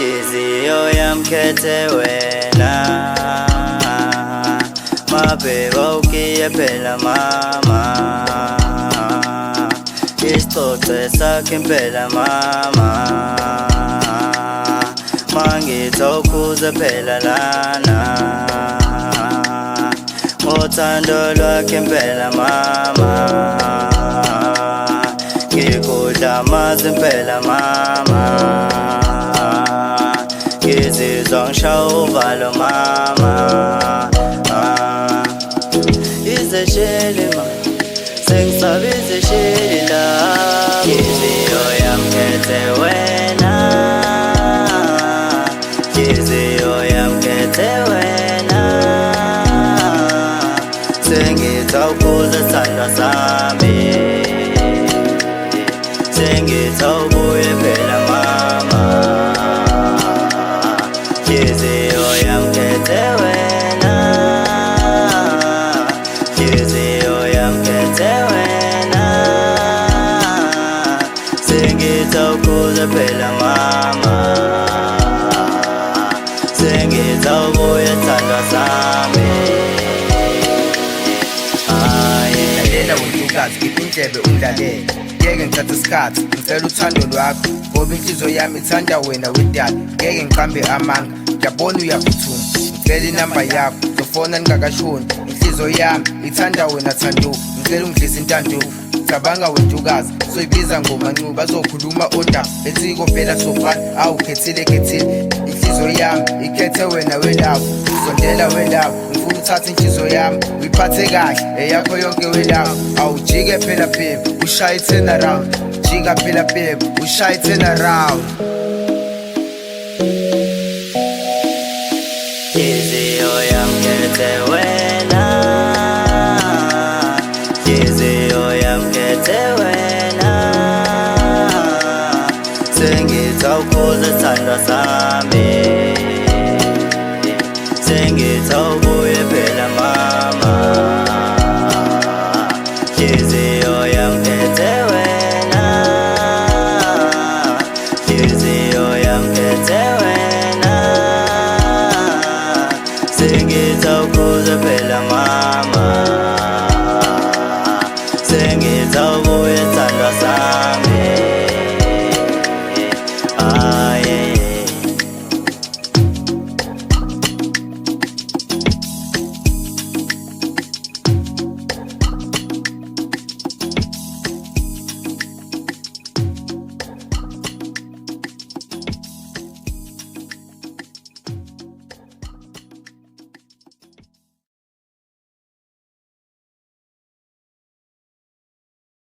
Inhliziyo yamkhethe wena, mabheka ukiye phela mama, isicoce sakhe impela mama, mangitha ukhuze phela lana, ngothando lwakhe impela mama, ngikudla amazi impela mama, ngizizwa ngishaya uvalo mama, izeshele ma sengisabe izeshele la, inhliziyo yamkhethe wena, inhliziyo yamkhethe wena, sengitha ukhuze sithandwa sami, sengitha ubuye phela mama, inhliziyo yamkhethe wena, inhliziyo yamkhethe wena, sengitha ukhuze phela mama, sengitha ubuye sithandwa sami. Lalela wentukazi, khipha indlebe ungidlalele, ngeke ngithathe isikhathi, ngicela uthando lwakho, ngoba inhliziyo yami ithanda wena wedala, ngeke ngiqambe amanga, ngiyabona uyaphuthuma, ngicela inamba yakho, ngizofona ningakashoni, inhliziyo yami ithanda wena thanduka, ngicela ungidlise intanduka, cabanga wentukazi, soyibiza ngomancuba, bazokhuluma odaba, ethiko phela sofana, awukhethile khethile, inhliziyo yami ikhethe wena welawo, sondela welawo, ngifuna uthatha inhliziyo yami, uyiphathe kahle, eyakho yonke welawo, awujike phela babe, ushaye i-turn around, jika phela babe, ushaye i-turn around. Inhliziyo yamkhethe wena, inhliziyo yamkhethe wena, sengitha ukhuze sithandwa sami.